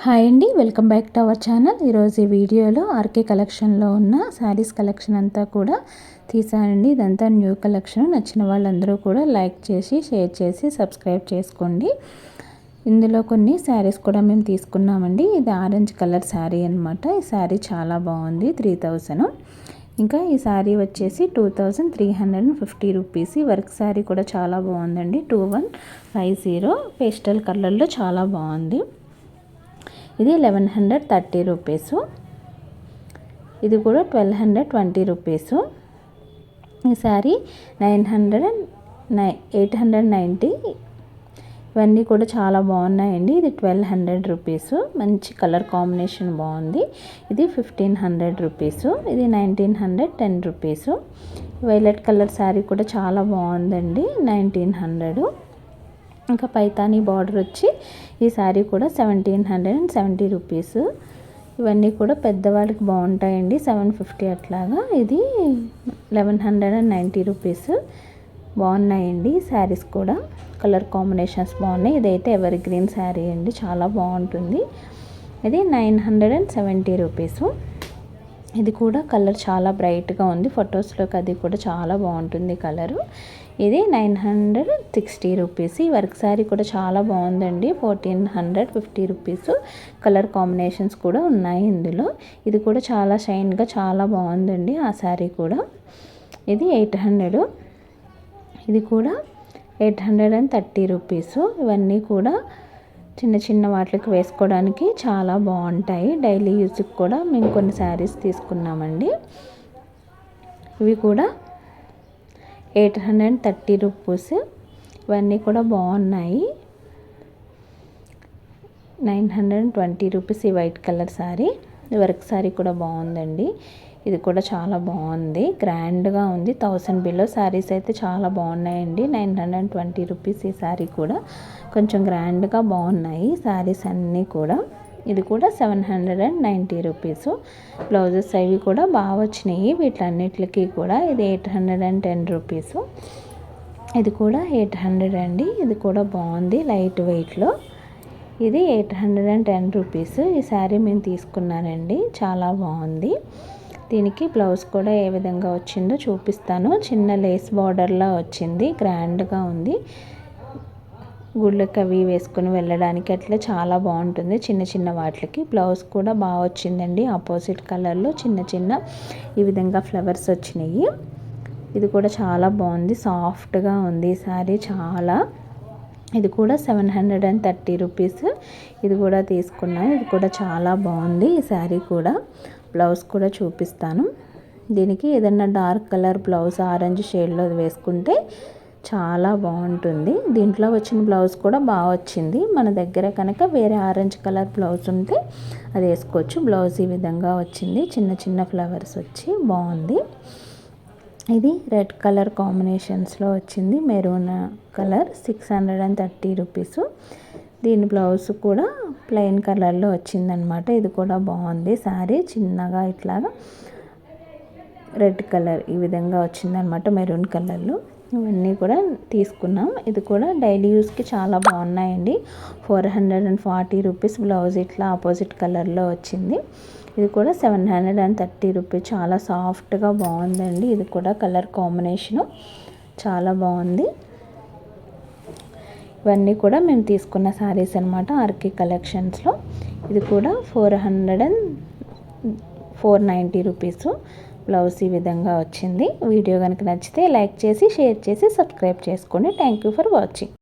Hi అండి, welcome back to our channel. ఈరోజు ఈ వీడియోలో ఆర్కే కలెక్షన్లో ఉన్న శారీస్ కలెక్షన్ అంతా కూడా తీసానండి. ఇదంతా న్యూ కలెక్షన్. నచ్చిన వాళ్ళందరూ కూడా లైక్ చేసి షేర్ చేసి సబ్స్క్రైబ్ చేసుకోండి. ఇందులో కొన్ని శారీస్ కూడా మేము తీసుకున్నామండి. ఇది ఆరెంజ్ కలర్ శారీ అనమాట. ఈ శారీ చాలా బాగుంది. 3000. ఇంకా ఈ శారీ వచ్చేసి 2350 రూపీస్. ఈ వర్క్ శారీ కూడా చాలా బాగుందండి. 2150 పేస్టల్ కలర్లో చాలా బాగుంది. ఇది 1130 రూపీస్. ఇది కూడా 1220 రూపీస్. ఈ శారీ 890. ఇవన్నీ కూడా చాలా బాగున్నాయండి. ఇది 1200 రూపీస్. మంచి కలర్ కాంబినేషన్ బాగుంది. ఇది 1500 రూపీస్. ఇది 1910 రూపీస్. వైలెట్ కలర్ శారీ కూడా చాలా బాగుందండి. 1900. ఇంకా పైతానీ బార్డర్ వచ్చి ఈ శారీ కూడా 1770 రూపీస్. ఇవన్నీ కూడా పెద్దవాళ్ళకి బాగుంటాయండి. 750 అట్లాగా. ఇది 1190 రూపీస్. బాగున్నాయండి శారీస్ కూడా. కలర్ కాంబినేషన్స్ బాగున్నాయి. ఇదైతే ఎవర్ గ్రీన్ శారీ అండి, చాలా బాగుంటుంది. ఇది 970 రూపీస్. ఇది కూడా కలర్ చాలా బ్రైట్గా ఉంది. ఫొటోస్లోకి అది కూడా చాలా బాగుంటుంది కలరు. ఇది 960 రూపీస్. ఈ వర్క్ శారీ కూడా చాలా బాగుందండి. 1450 రూపీస్. కలర్ కాంబినేషన్స్ కూడా ఉన్నాయి ఇందులో. ఇది కూడా చాలా షైన్గా చాలా బాగుందండి ఆ శారీ కూడా. ఇది 800. ఇది కూడా 830 రూపీస్. ఇవన్నీ కూడా చిన్న చిన్న వాటికి వేసుకోవడానికి చాలా బాగుంటాయి. డైలీ యూజ్కి కూడా మేము కొన్ని శారీస్ తీసుకున్నామండి. ఇవి కూడా 830 రూపీస్. ఇవన్నీ కూడా బాగున్నాయి. 920 రూపీస్ ఈ white colour sari. Work sari కూడా బాగుందండి. ఇది కూడా చాలా బాగుంది, గ్రాండ్గా ఉంది. 1000 బిలో శారీస్ అయితే చాలా బాగున్నాయండి. 920 రూపీస్ ఈ శారీ కూడా కొంచెం గ్రాండ్గా బాగున్నాయి శారీస్ అన్నీ కూడా. ఇది కూడా 790 రూపీస్. బ్లౌజెస్ అవి కూడా బాగా వచ్చినాయి వీటన్నిటికి కూడా. ఇది 810 రూపీస్. ఇది కూడా 800 అండి. ఇది కూడా బాగుంది లైట్ వెయిట్లో. ఇది 810 రూపీస్. ఈ శారీ మేము తీసుకున్నానండి, చాలా బాగుంది. దీనికి బ్లౌజ్ కూడా ఏ విధంగా వచ్చిందో చూపిస్తాను. చిన్న లేస్ బార్డర్లా వచ్చింది, గ్రాండ్గా ఉంది. గుళ్ళకి అవి వేసుకుని వెళ్ళడానికి అట్లా చాలా బాగుంటుంది చిన్న చిన్న వాటికి. బ్లౌజ్ కూడా బాగా వచ్చిందండి. ఆపోజిట్ కలర్లో చిన్న చిన్న ఈ విధంగా ఫ్లవర్స్ వచ్చినాయి. ఇది కూడా చాలా బాగుంది, సాఫ్ట్గా ఉంది శారీ చాలా. ఇది కూడా 730 రూపీస్. ఇది కూడా తీసుకున్నాను. ఇది కూడా చాలా బాగుంది ఈ శారీ కూడా. బ్లౌజ్ కూడా చూపిస్తాను. దీనికి ఏదైనా డార్క్ కలర్ బ్లౌజ్ ఆరెంజ్ షేడ్లో వేసుకుంటే చాలా బాగుంటుంది. దీంట్లో వచ్చిన బ్లౌజ్ కూడా బాగా వచ్చింది. మన దగ్గర కనుక వేరే ఆరెంజ్ కలర్ బ్లౌజ్ ఉంటే అది వేసుకోవచ్చు. బ్లౌజ్ ఈ విధంగా వచ్చింది, చిన్న చిన్న ఫ్లవర్స్ వచ్చి బాగుంది. ఇది రెడ్ కలర్ కాంబినేషన్స్లో వచ్చింది, మెరూన్ కలర్. 630 రూపీస్. దీని బ్లౌజ్ కూడా ప్లెయిన్ కలర్లో వచ్చిందనమాట. ఇది కూడా బాగుంది శారీ. చిన్నగా ఇట్లాగా రెడ్ కలర్ ఈ విధంగా వచ్చిందనమాట, మెరూన్ కలర్లో. ఇవన్నీ కూడా తీసుకున్నాం. ఇది కూడా డైలీ యూస్కి చాలా బాగున్నాయండి. 440 రూపీస్. బ్లౌజ్ ఇట్లా ఆపోజిట్ కలర్లో వచ్చింది. ఇది కూడా 730 రూపీస్. చాలా సాఫ్ట్గా బాగుందండి. ఇది కూడా కలర్ కాంబినేషను చాలా బాగుంది. ఇవన్నీ కూడా మేము తీసుకున్న శారీస్ అనమాట ఆర్కే కలెక్షన్స్లో. ఇది కూడా 490 రూపీస్. బ్లౌజ్ ఈ విధంగా వచ్చింది. వీడియో కనుక నచ్చితే లైక్ చేసి షేర్ చేసి సబ్స్క్రైబ్ చేసుకోండి. Thank you for watching.